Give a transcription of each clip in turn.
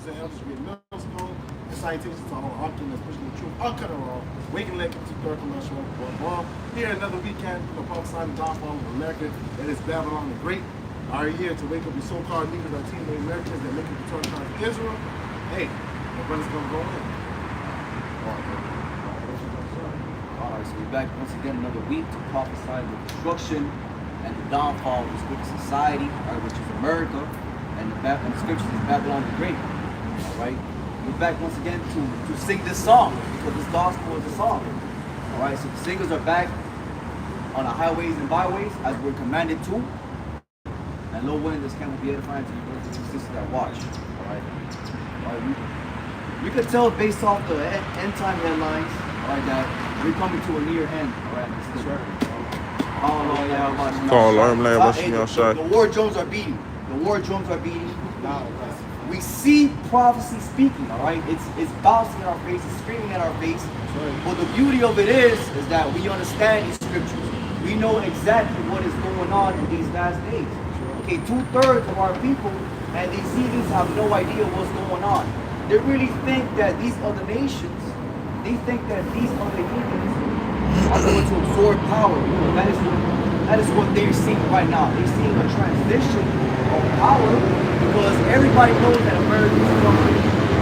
and elders read millstone and citations to all often that's pushing the truth uncut waking lake to third commercial war. Here another weekend of prophesying the downfall of America that is Babylon the Great. Our year to wake up the so-called leaders of Team Americans that make it return to Israel. Hey, my brother's gonna go in. Alright, so we're back once again another week to prophesy the destruction and the downfall of this wicked society, which is America, and the scriptures is Babylon the Great. Alright? We're back once again to sing this song, because this gospel is a song. Alright, so the singers are back on the highways and byways as we're commanded to. And low wind, this camp will be edifying to you brothers and sisters that watch. Alright? We could tell based off the end time headlines, alright, that we're coming to a near end. Alright, this is right. The war drums are beating. The war drums are beating. We see prophecy speaking, all right? It's bouncing in our face, it's screaming at our face. But the beauty of it is that we understand these scriptures. We know exactly what is going on in these last days. Okay, 2/3 of our people and these heathens have no idea what's going on. They really think that these other nations, they think that these other heathens are going to absorb power. That is what they're seeing right now. They're seeing a transition of power because everybody knows that America is coming.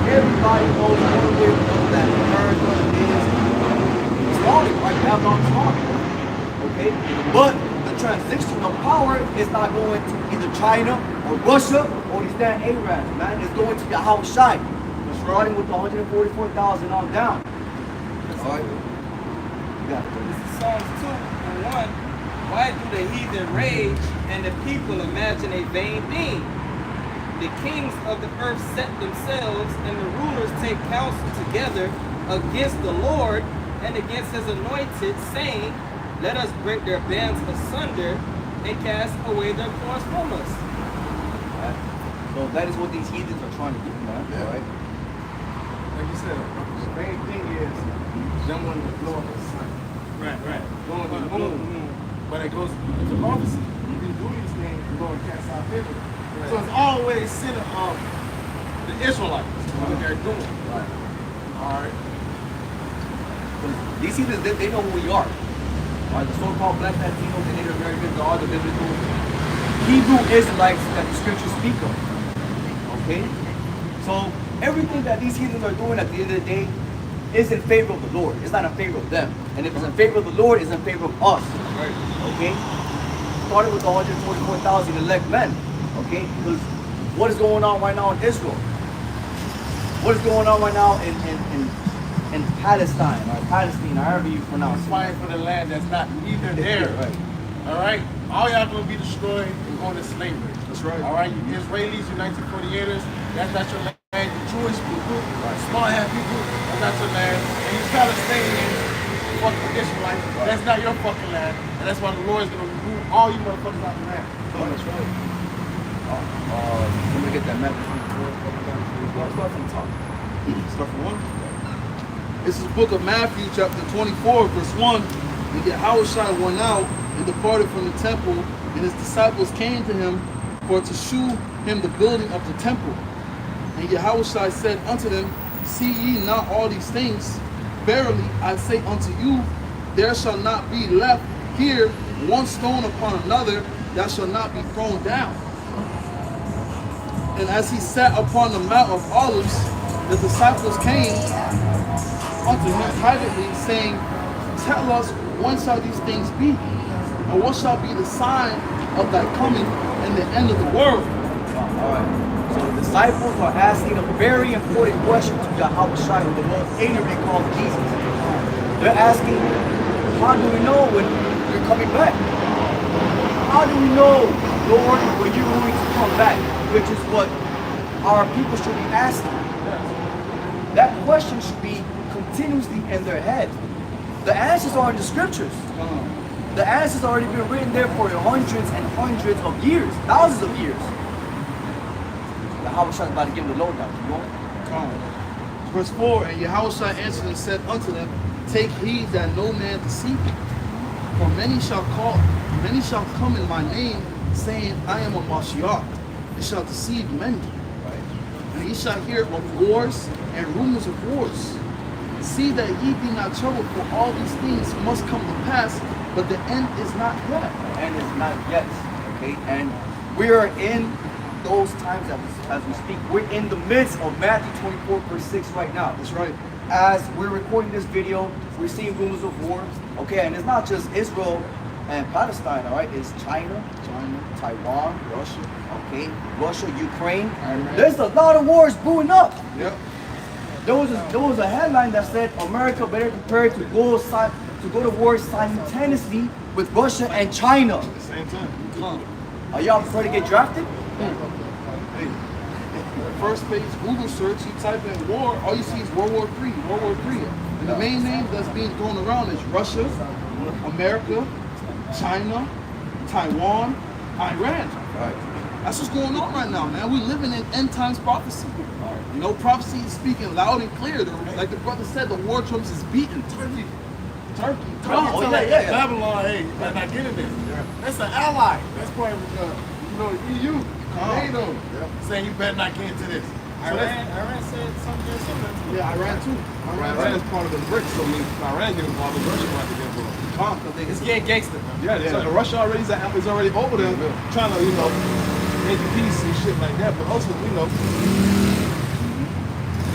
Everybody knows one way or another that America is falling, right? Babylon is falling. Okay? But the transition of power is not going to either China or Russia or these damn Arabs, man. It's going to Yahweh Shai. Starting with the 144,000 on down. All right. This is Psalms 2:1. Why do the heathen rage and the people imagine a vain thing? The kings of the earth set themselves, and the rulers take counsel together against the Lord and against his anointed, saying, let us break their bands asunder and cast away their cords from us. Right. So that is what these heathens are trying to do, man. Yeah. All right. Like you said, the main thing is them wanting to blow up the sun. Right. Blow up the moon. But it goes to prophecy. You can do these things, you go and cast out favor. Right. So it's always centered on the Israelites, what they're doing. Right. Alright. These heathens, they know who we are. All right, the so-called black Latinos and Native Americans are the biblical Hebrew Israelites that the scriptures speak of. Okay? So everything that these heathens are doing at the end of the day is in favor of the Lord. It's not in favor of them. And if it's in favor of the Lord, it's in favor of us. Right. Okay? Started with the 144,000 elect men. Okay? Because what is going on right now in Israel? What is going on right now in Palestine, or Palestine, however you pronounce it? Fighting for the land that's not either there. Right. Alright? All y'all gonna be destroyed and going to slavery. That's right. Alright? You Israelis, you 1948ers, that's not your land. You Jewish people, small hand people, that's not your land. And you Palestinians, fucking Israelites, that's not your fucking land. And that's why the Lord is gonna remove all you motherfuckers out of the land. Oh, that's right. Let me get that map. Start from the top. Start from 1. This is the book of Matthew, chapter 24, verse 1. And Yahushua went out and departed from the temple, and his disciples came to him for to shew him the building of the temple. And Yahushua said unto them, see ye not all these things? Verily I say unto you, there shall not be left here one stone upon another that shall not be thrown down. And as he sat upon the Mount of Olives, the disciples came unto him privately, saying, tell us, when shall these things be? And what shall be the sign of thy coming and the end of the world? All right. So the disciples are asking a very important question to Yahweh Shai, the most ignorant called Jesus. They're asking, how do we know when you're coming back? How do we know, Lord, when you're going to come back? Which is what our people should be asking. That question should be continuously in their head. The answers are in the scriptures. The answers already been written there for hundreds and hundreds of years, thousands of years. Yahushua is about to give them the lowdown. You want it? Verse 4, and Yahushua answered and said unto them, take heed that no man deceive you. For many shall come in my name, saying, I am a Mashiach, and shall deceive many. Right. and ye shall hear of wars and rumors of wars. See that ye be not troubled, for all these things must come to pass, but the end is not yet. The end is not yet. Okay, and we are in those times as we speak. We're in the midst of Matthew 24 verse 6 right now. That's right. As we're recording this video, we're seeing rumors of war. Okay, and it's not just Israel and Palestine, all right? It's China, Taiwan, Russia. okay, Russia, Ukraine. Iran. There's a lot of wars brewing up. Yep. There was a headline that said America better prepare to go to war simultaneously with Russia and China. At the same time. Are y'all prepared to get drafted? Hey, first page Google search, you type in war, all you see is World War III, World War III. And the main name that's being thrown around is Russia, America, China, Taiwan, Iran. Right. That's what's going on right now, man. We're living in end times prophecy. You know, prophecy is speaking loud and clear. Like the brother said, the war drums is beating. Turkey. Oh, yeah. Babylon, hey, you better not get in there. That's an ally. That's part of the, EU, NATO, saying you better not get into this. Iran said something similar. Yeah, Iran too. Iran is part of the BRICS, so when Iran get involved, Russia will have to get involved. It's getting gangster, man. Yeah, so Russia is already over there trying to, make peace and shit like that. But also,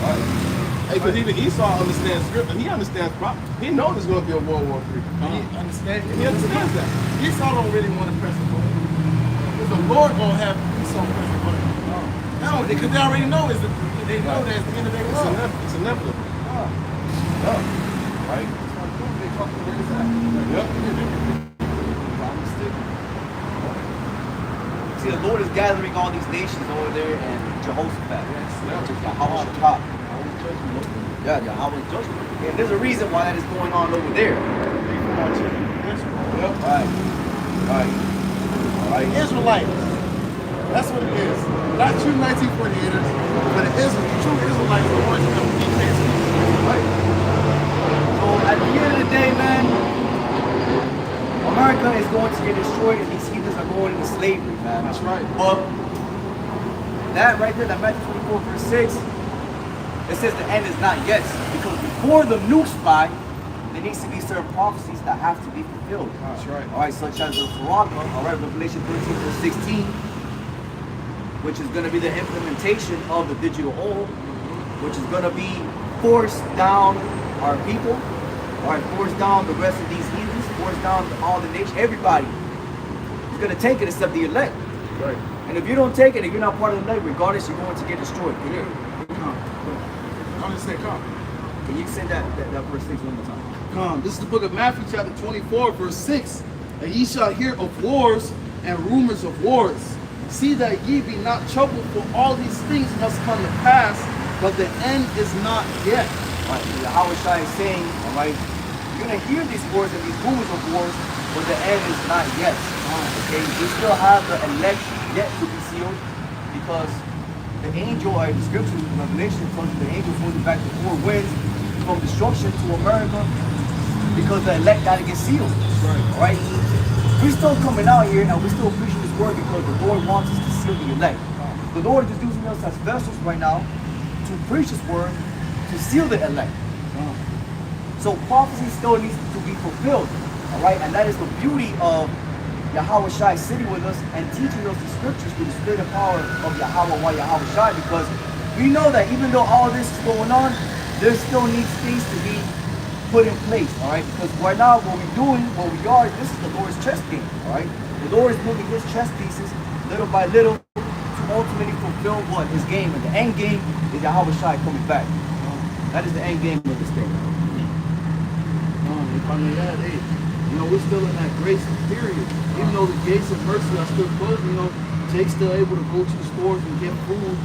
hey, because even Esau understands scripture. He understands he knows there's going to be a World War III. He understands. He understands that. Esau don't really want to press the button. Because the Lord gonna have Esau press the button. No, because they already know they know that's the end of their road. It's inevitable. Right. See, the Lord is gathering all these nations over there in Jehoshaphat, which is Yahweh. Yeah, Yahweh's judgment. And there's a reason why that is going on over there. Right. Israelites. That's what it is. Not true 1948ers, but it is true Israelites are the ones that keep things. Right. So at the end of the day, man, America is going to get destroyed and these heathens are going into slavery, man. That's right. But that right there, that Matthew 24 verse 6, it says the end is not yet. Because before the nukes fly, there needs to be certain prophecies that have to be fulfilled. That's right. All right, such as the Faraka, all right, Revelation 13 verse 16, which is going to be the implementation of the digital oil, which is going to be forced down our people, all right, forced down the rest of these heathens, forced down all the nations, everybody is going to take it except the elect. Right. And if you don't take it, if you're not part of the elect, regardless, you're going to get destroyed. I'm just saying, come. Can you say that verse 6 one more time? Come. This is the book of Matthew chapter 24 verse 6. And ye shall hear of wars and rumors of wars. See that ye be not troubled, for all these things must come to pass, but the end is not yet. All right, Yahweh Shai is saying, all right, you're going to hear these wars and these rumors of wars, but the end is not yet. Okay, we still have the elect yet to be sealed, because the angel, or the scripture, Revelation tells you the angel goes back to four winds from destruction to America, because the elect got to get sealed. All right? We're still coming out here and we're still preaching this word because the Lord wants us to seal the elect. The Lord is using us as vessels right now to preach this word, to seal the elect. So prophecy still needs to be fulfilled. All right? And that is the beauty of Yahweh Shai sitting with us and teaching us the scriptures through the spirit and power of Yahweh Shai, because we know that even though all this is going on, there still needs things to be put in place, all right? Because right now, what we are, this is the Lord's chess game, all right? The Lord is moving his chess pieces little by little to ultimately fulfill what? His game. And the end game is Yahweh Shai coming back. That is the end game of this thing. If I may add, hey, we're still in that grace period. Even though the gates of mercy are still closed, Jake's still able to go to the stores and get food.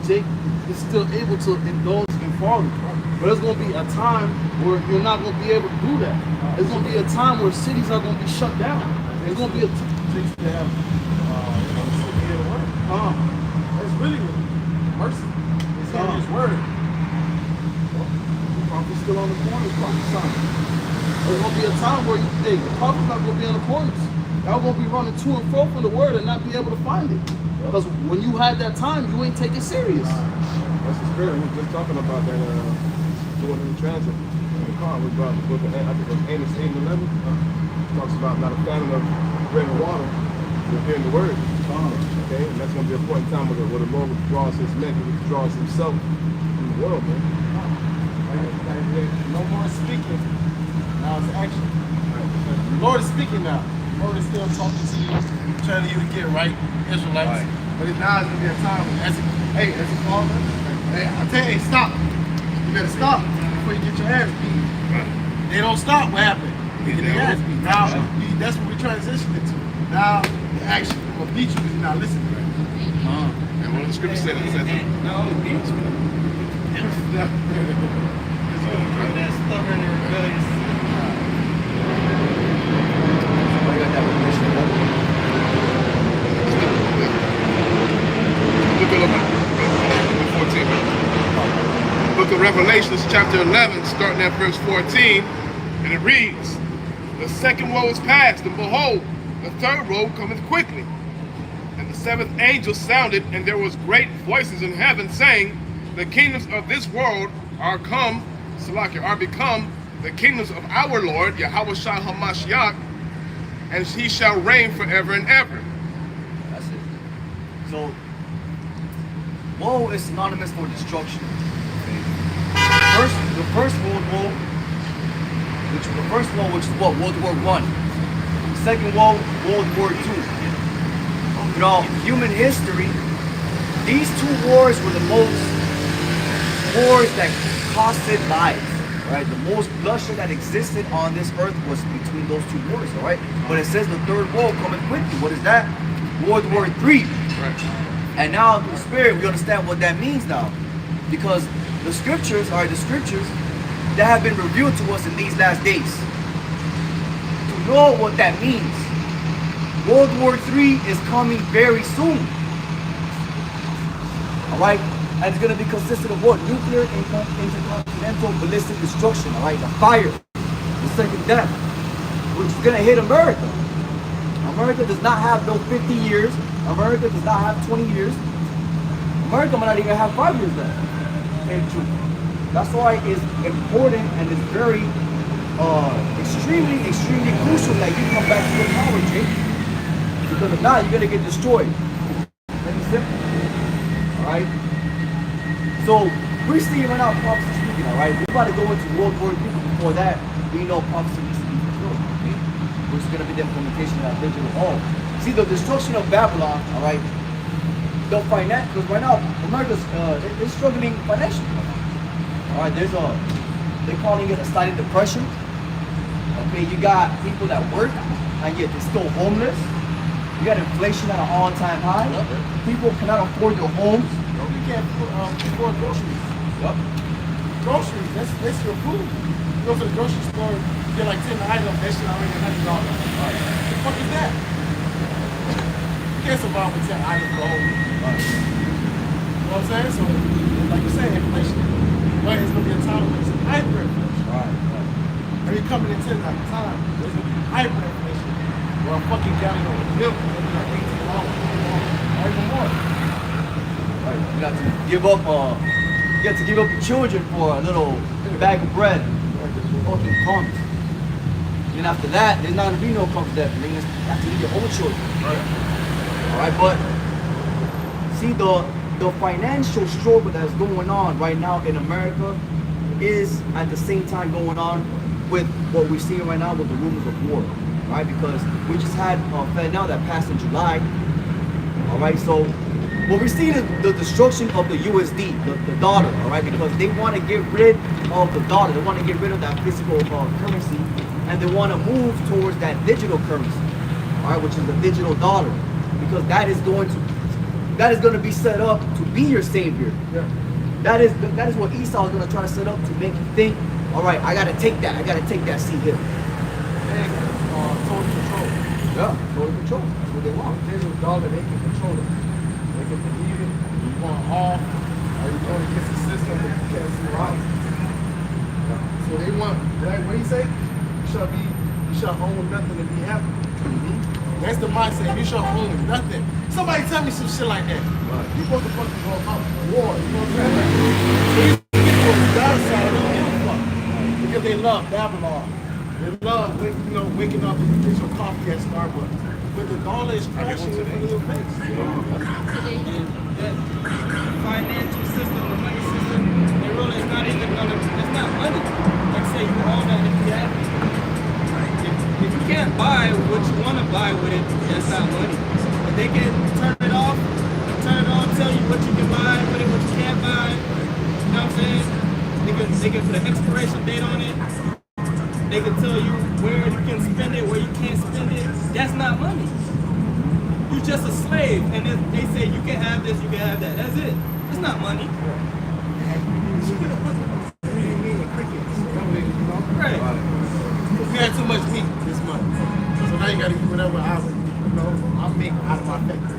Jake is still able to indulge in farming. But there's going to be a time where you're not going to be able to do that. There's going to be a time where cities are going to be shut down. There's going to be a time. To have, severe word. That's really mercy. It's in his word. The prophet's still on the corners prophesying. There's going to be a time where the prophet's not going to be on the corners. Y'all going to be running to and fro from the word and not be able to find it. Because when you had that time, you ain't take it serious. That's the spirit. We were just talking about that doing in transit in the car. We brought the book of I think it was Amos 8 and 11. Talks about not a famine of bread and water, but hearing the word. Okay, and that's going to be a point in time where the Lord withdraws his men, he withdraws himself from the world, man. No more speaking. Now it's action. The Lord is speaking now. The Lord is still talking to you, telling you to get right, Israelites. But now it's gonna be a time when as a father, hey, I tell you, hey, stop. You better stop before you get your ass beat. They don't stop. What happened? You get their ass beat. Now that's what we're transitioning to. Now the action. I'm gonna beat you because you're not listening. And one of the scriptures said it says No, beats me. That stubborn and rebellious. Somebody got that revelation. Book of Revelations, chapter 11, starting at verse 14, and it reads, "The second woe is past, and behold, the third woe cometh quickly. And the seventh angel sounded, and there was great voices in heaven, saying, The kingdoms of this world are become the kingdoms of our Lord, Yahushua HaMashiach, and he shall reign forever and ever." That's it. So, woe is synonymous for destruction. The first World War, which is what? World War I. The second woe, World War II. Throughout human history, these two wars were the most wars that costed lives. Right? The most bloodshed that existed on this earth was between those two wars. All right. But it says the third woe coming quickly. What is that? World War III. Right. And now through the Spirit, we understand what that means now. Because the scriptures are the scriptures that have been revealed to us in these last days. To know what that means, World War III is coming very soon. Alright? And it's going to be consistent of what? Nuclear intercontinental ballistic destruction. Alright? The fire. The second death. Which is going to hit America. America does not have no 50 years. America does not have 20 years. America might not even have 5 years left. And truth. That's why it's important and it's very extremely crucial that you come back to your power, Jake. Because if not, you're gonna get destroyed. Very simple. Alright? So we're seeing right now prophecy speaking, alright? We're about to go into World War II. Before that, we know prophecy needs to be fulfilled. Okay? Which is gonna be the implementation of that digital hall. See, the destruction of Babylon, alright? The finance, because right now America's is struggling financially. All right, they're calling it a silent depression. Okay, you got people that work and yet they're still homeless. You got inflation at an all-time high. People cannot afford their homes. You can't afford groceries. Yep. Groceries, that's your food. You go to the grocery store, you get like 10 items, that shit already $100. What the fuck is that? You can't survive with 10 items for a whole week. You know what I'm saying? So, like you said, inflation. But it's going to be a time when it's hyperinflation. Right. And you're coming into that time, there's going to be hyperinflation. Where a fucking gallon of milk is going to be like $18. Or even more. Right. You got to give up. You got to give up your children for a little bag of bread. Fucking crumbs. And after that, there's not going to be no crumbs left. You have to leave your own children. Right. All right, but see the financial struggle that's going on right now in America is at the same time going on with what we're seeing right now with the rumors of war, right? Because we just had Fed now that passed in July. All right, so what we're seeing is the destruction of the USD, the dollar, all right? Because they want to get rid of the dollar, they want to get rid of that physical currency, and they want to move towards that digital currency, all right, which is the digital dollar. Because that is going to be set up to be your savior. Yeah. That is what Esau is going to try to set up to make you think, all right, I got to take that seat here. And total control. Yeah, total control. That's what they want. Digital dollar, they can control it. They can believe it. You want off, or you going against the system that you can't see around. So they want, like, what do you say? You shall own nothing and be happy. That's the mindset. You shall own nothing Somebody tell me some shit like that. You supposed to fucking go out war. You know what I'm saying? So these people on the God side don't give a fuck because they love Babylon. They love, waking up and get your coffee at Starbucks. But the dollar is crashing in front of your face. That financial system, the money system, it really is not even gonna, it's not money. Like say you own that if you have it. If you can't buy what you want to buy with it, that's not money. But they can turn it off, tell you what you can buy with it, what you can't buy. You know what I'm saying? They can put an expiration date on it. They can tell you where you can spend it, where you can't spend it. That's not money. You're just a slave, and they say you can have this, you can have that. That's it. It's not money. Right. You had too much meat this month. So now you gotta eat whatever I make out of my factory.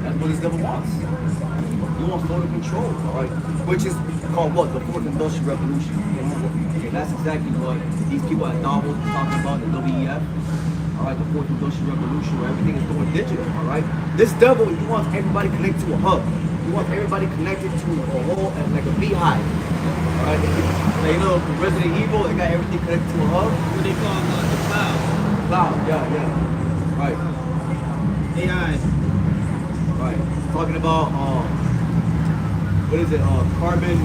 That's what this devil wants. He wants total control, all right? Which is called what? The fourth industrial revolution. Okay, that's exactly what these people at Davos are talking about, the WEF. All right, the fourth industrial revolution, where everything is going digital, all right? This devil, he wants everybody connected to a hub. He wants everybody connected to a whole, like a beehive. All right, like, you know, Resident Evil, they got everything connected to a hub. What they call the cloud. Cloud, yeah. Right. AI. Right. Talking about what is it? Carbon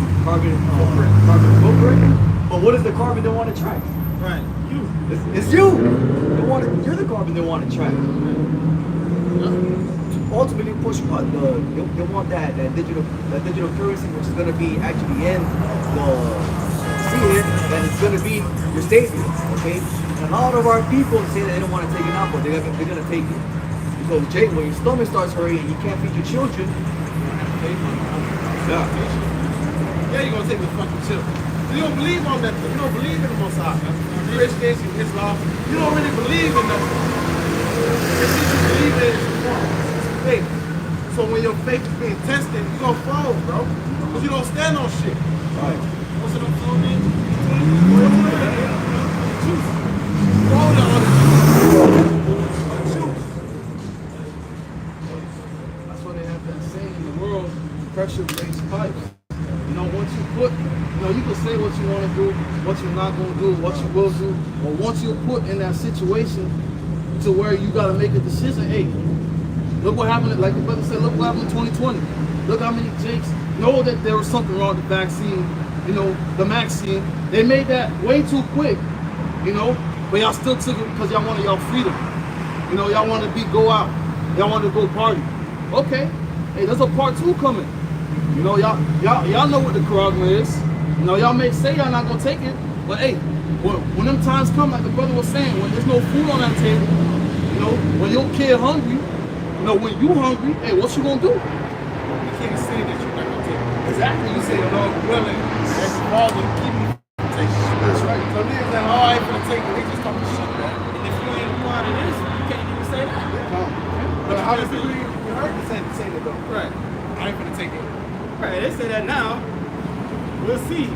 footprint. But what is the carbon they want to track? Right. You. It's you. You're the carbon they want to track. Ultimately, push what they want that digital currency, which is going to be actually in the here, and it's going to be your savior. Okay. And a lot of our people say that they don't want to take it out, but they're going to take it. Because Jake, when your stomach starts hurting and you can't feed your children, Yeah, you're gonna take the fucking children. You don't believe on that. You don't believe in the Most High. Christians and Islam, you don't really believe in that. It's just you believe in it, it's fake. So when your faith is being tested, you're gonna fall, bro. Because you don't stand on shit. right? What's it on phone name? Hold on. That's why they have that saying in the world, pressure breaks pipes. You know, once you put, you can say what you want to do, what you're not going to do, what you will do, but once you're put in that situation to where you got to make a decision, hey, look what happened, like the brother said, look what happened in 2020. Look how many Jakes know that there was something wrong with the vaccine, the vaccine. They made that way too quick, but y'all still took it because y'all wanted y'all freedom. Y'all want to go out. Y'all want to go party. Okay. Hey, there's a part 2 coming. Y'all know what the Quran is. Y'all may say y'all not gonna take it, but hey, when them times come, like the brother was saying, when there's no food on that table, when your kid hungry, when you hungry, hey, what you gonna do? You can't say that you're not gonna take it. Exactly. You say, Lord willing, as the Father keep me from taking it. That's right. So niggas like, oh, I ain't gonna take it. They just talking shit, man. And if you ain't part of this, you can't even say that. But how does it be? You heard the same say that though. Right. I ain't gonna take it. Right. They say that now. We'll see.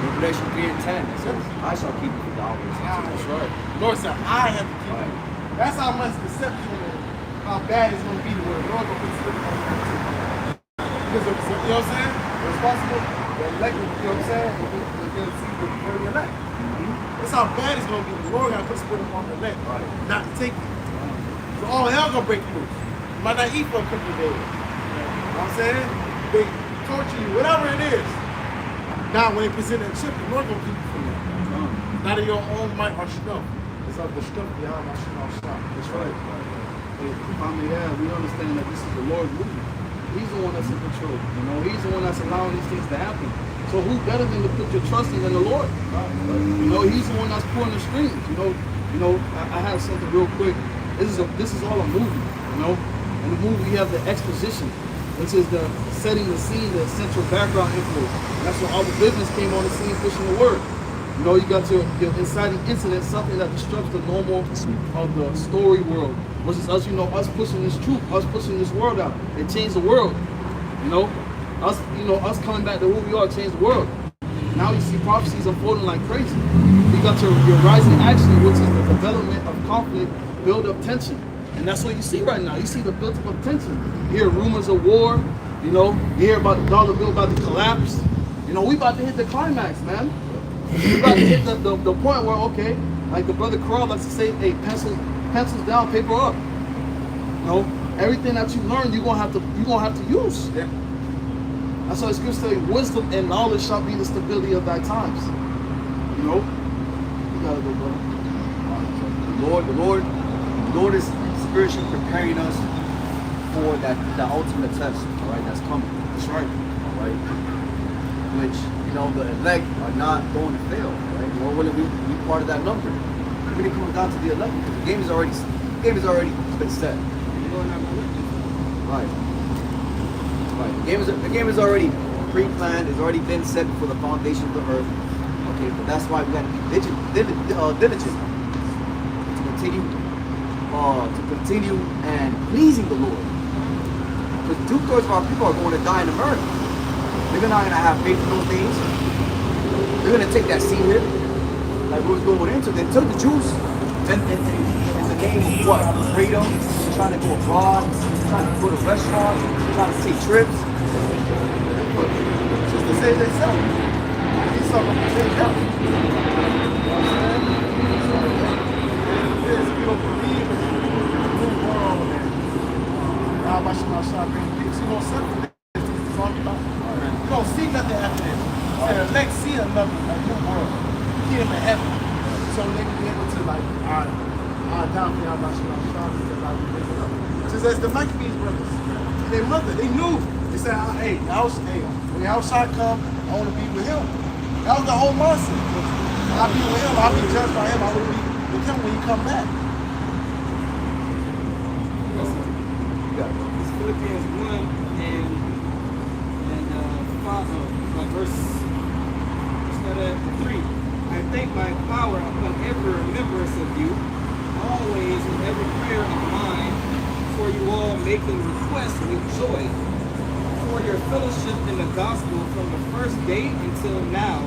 Revelation 3 and 10. It says, I shall keep it for dollars. That's right. Lord said, I have to keep it. That's how much deception and how bad it's going to be to where the Lord going to put slip on the because of, you know what I'm saying? Responsible, the elect, you know what I'm saying? They're going to see the elect. That's how bad it's going to be. The Lord got to put spit on the elect, not to take it. So all hell going to break loose. You might not eat for a couple of days. You know what I'm saying? They torture you, whatever it is. Now, when they present that chip, the Lord going to keep you from that. Not in your own might or strength. It's of the strength behind my strength. That's right. Hey, we understand that this is the Lord's movement. He's the one that's in control. He's the one that's allowing these things to happen. So who better than to put your trust in than the Lord? He's the one that's pulling the strings. I have something real quick. This is all a movie. In the movie we have the exposition, which is the setting the scene, the central background influence. That's when all the business came on the scene pushing the word. You got your inciting incident, something that disrupts the normal of the story world, which is us, us pushing this truth, us pushing this world out. It changed the world. Us coming back to who we are changed the world. Now you see prophecies unfolding like crazy. You got your rising action, which is the development of conflict, build up tension. And that's what you see right now. You see the built up tension. You hear rumors of war. You know, you hear about the dollar bill about to collapse. You know, we about to hit the climax, man. We about to hit the point where, okay, like the brother Carl likes to say, hey, pencils down, paper up. You know, everything that you learn, you're gonna have to use. Yeah. That's why the scripture say, wisdom and knowledge shall be the stability of thy times. You know, you gotta go, brother. The Lord is spiritually preparing us for the ultimate test, all right, that's coming. That's right. All right. Which, you know, the elect are not going to fail, right? Nor will we be part of that number. When it comes down to the elect, because the game is already been set. Right. Right. The game is already pre-planned. It's already been set for the foundation of the earth. Okay, but that's why we got to be diligent to continue and pleasing the Lord. Because 2/3 of our people are going to die in America. They're not going to have faith in those things. They're going to take that seat here, like we was going into. They took the Jews in the name of what? Freedom, trying to go abroad, trying to go to restaurants, trying to take trips. But just to save themselves. These some of them take help. You know what I'm saying? So, if you don't believe in the new world and how much my shop brings peace, you don't settle for this. This is talking about. You don't see nothing after this. So the next see another new world. Kingdom of heaven. So they can be able to like, down for y'all about shop because I will make it up. Just as the Maccabees brothers, their mother, they knew. They said, hey, when y'all shot come, I want to be with him. That was the whole mindset. I'll be with him, I'll be judged by him, I will be with him when he come back. It's Philippians 1 and 5, verse 3. I thank my power upon every remembrance of you, always in every prayer of mine, for you all making requests with joy, for your fellowship in the gospel from the first day until now,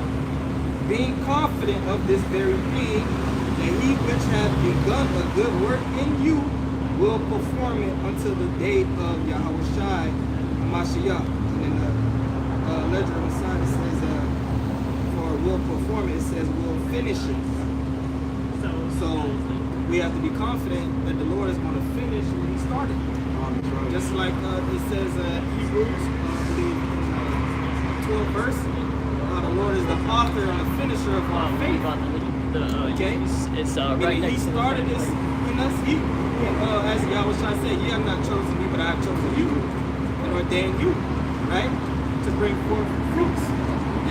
being confident of this very thing, that he which hath begun a good work in you will perform it until the day of Yahushua Hamashiach. And in the ledger on the side it says, for will perform it, it says will finish it. So we have to be confident that the Lord is going to finish what he started. Just like it says Hebrews, I believe in 12th verse, the Lord is the author and the finisher of our faith. Okay? It's right He next to started this in us. As Yahushua said, you have not chosen me, but I have chosen you and ordained you, right? To bring forth fruits.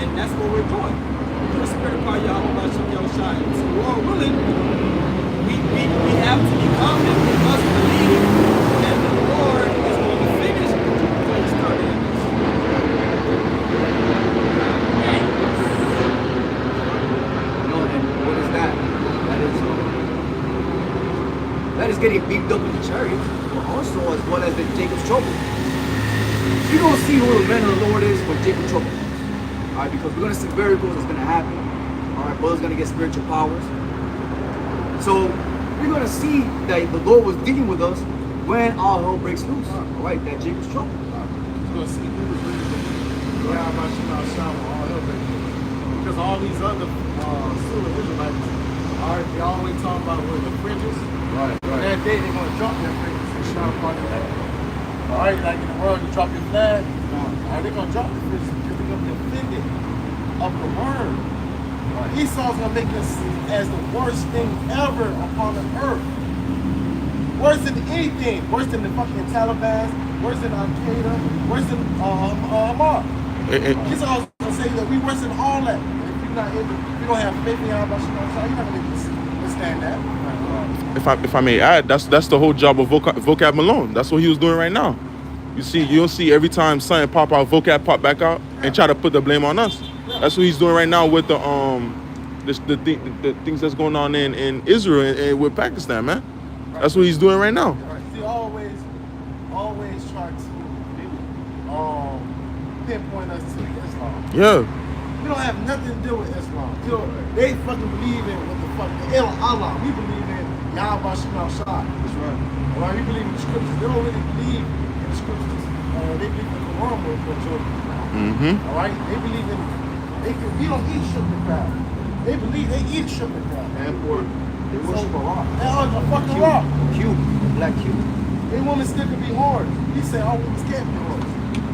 And that's what we're doing. We're the spirit of Yahushua. So Lord willing, we have to be confident, we must believe that the Lord is going to finish what he started. No, and what is that? That is getting beamed up in the chariots, but also as well as Jacob's trouble. You don't see who the man of the Lord is when Jacob's trouble comes. Alright, because we're gonna see miracles that's gonna happen. Alright, brothers gonna get spiritual powers. So we're gonna see that the Lord was dealing with us when all hell breaks loose. Alright, that Jacob's trouble. You're gonna see who was really all hell breaking loose. Because all these other pseudo Israelites, they always talk about where the fringes. Right. That day they're gonna drop their fringes and shout upon the land. Alright, like in the world you drop your flag, they're gonna drop the fringes because they're gonna be offended of the word. Esau's gonna make us as the worst thing ever upon the earth. Worse than anything. Worse than the fucking Taliban. Worse than Al Qaeda. Worse than Hamas. Esau's gonna say that we worse than all that. If you're not able, if you don't have faith in Yahweh, you're not gonna understand that. If I may add, that's the whole job of Vocab Malone. That's what he was doing right now. You don't see every time something pop out, Vocab pop back out and try to put the blame on us. That's what he's doing right now with the things that's going on in Israel and with Pakistan, man. That's what he's doing right now. See, always try to pinpoint us to Islam. Yeah. We don't have nothing to do with Islam. You know, they fucking believe in what the fuck, Allah. We believe in Yahweh Shemal Shah. That's right. Right? He believe in the scriptures. They don't really believe in the scriptures. They believe in the Quran more than children. All right? They believe in. We don't eat sugar crab. They believe they eat sugar crab. And pork. They worship a rock. They are a fucking rock. Cube, black cube. They women still can be hard. He said all women can't be hard.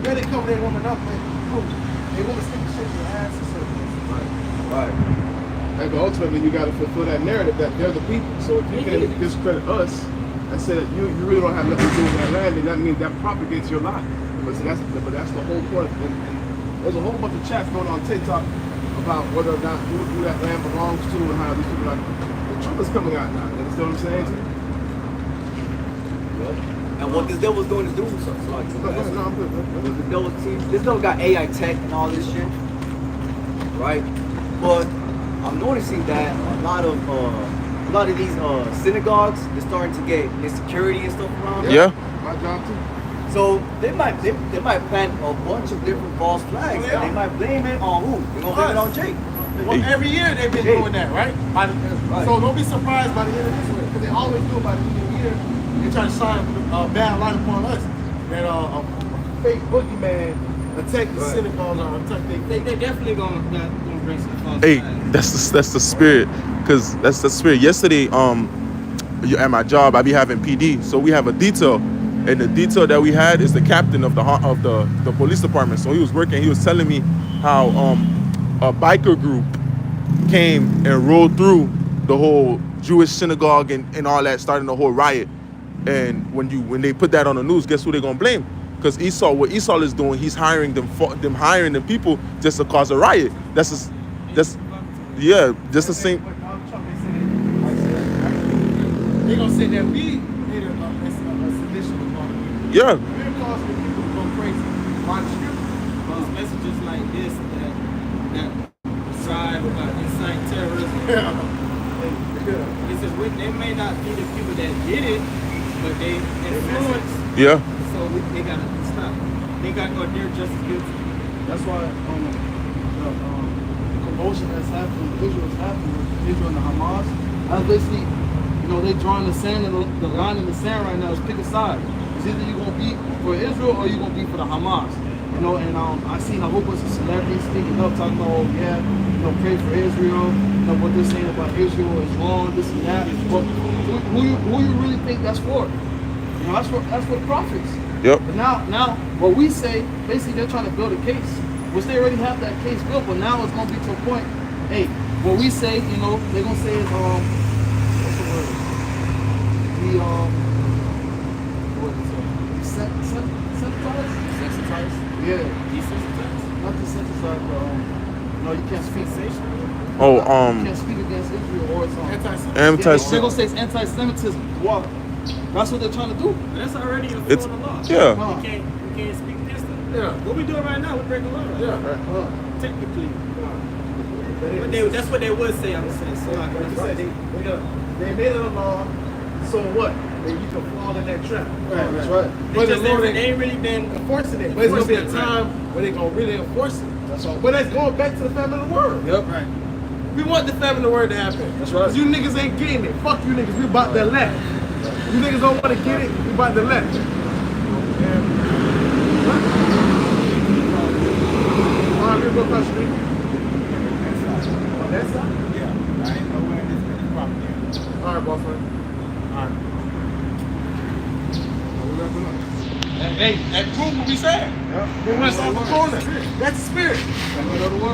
Then they cover their woman up with proof. They women still can shake their ass and stuff. Right. And but ultimately, you got to fulfill that narrative that they're the people. So if you can discredit us and say that you really don't have nothing to do with that land, then that means that propagates your lie. But that's the whole point. And there's a whole bunch of chats going on TikTok about whether or not who that land belongs to and how these people are. The truth is coming out now. You understand what I'm saying? And what this devil's doing is doing something. No, I'm good. The devil, see, this devil got AI tech and all this shit, right? But I'm noticing that a lot of these synagogues, they're starting to get insecurity and stuff around. Yeah. My job too. So they might plant a bunch of different false flags, and they might blame it on who? They're gonna blame it on Jake. Well, every year they've been doing that, right? So don't be surprised by the end of this year, because they always do it by the end of the year. They try to shine a bad light upon us. That a fake boogeyman attack the synagogue or attack their faith. They definitely gonna bring some false Hey, flags. that's the spirit, cause that's the spirit. Yesterday, at my job, I be having PD, so we have a detail, and the detail that we had is the captain of the police department. So he was working. He was telling me how a biker group came and rolled through the whole Jewish synagogue and all that, starting the whole riot. And when they put that on the news, guess who they're gonna blame? Because what Esau is doing, he's hiring them hiring the people just to cause a riot. That's just the same. They gonna say that we made a sedition upon them. Yeah. We're causing the people to go crazy. Why the scripture? Those messages like this that strive about incite terrorism. It says they may not be the people that did it, but they influence. Yeah. So they gotta stop. They got or they're just as guilty. That's why the commotion that's happening, Israel is happening with Israel and the Hamas. That's basically, they drawing the sand and the line in the sand right now is pick a side. It's either you're gonna be for Israel or you're gonna be for the Hamas. And I seen a whole bunch of celebrities speaking up, talking about, pray for Israel. What they're saying about Israel is wrong, this and that. But who you really think that's for? That's for the prophets. Yep. But now what we say, basically they're trying to build a case, which they already have that case built, but now it's gonna be to a point. Hey, what we say, they're gonna say is what's the word? Desensitized? Yeah. Desensitized? Not desensitized, but you can't speak. Oh, You can't speak against Israel or it's anti. They're gonna say it's anti-Semitism. Wow. That's what they're trying to do. But that's already a It's- form of law. yeah. You can't speak against them. Yeah. What we doing right now, we're breaking law. Yeah. Technically. But that's what they would say, I'm saying. So Like you said, they made it a law. So what? You can fall in that trap. That's right. But They the Lord they ain't really been enforcing it. But it's gonna be a time where they're gonna really enforce it. That's all. But that's going back to the family of the word. Yep. right. We want the family of the word to happen. That's right. 'Cause you niggas ain't getting it. Fuck you niggas. We about to left. You niggas don't want to get it. We about to left. Alright, we'll go across the street. On that side? Yeah. I ain't know where this is from. Alright, boss man. Alright. Hey, that prove what we said. They went off the corner. That's the spirit.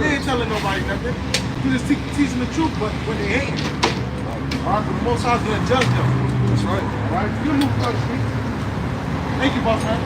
They ain't telling nobody nothing. You just teaching the truth, but when they ain't. Alright, but the Most High's gonna judge them. That's right. Alright, you move across the street. Thank you, boss man.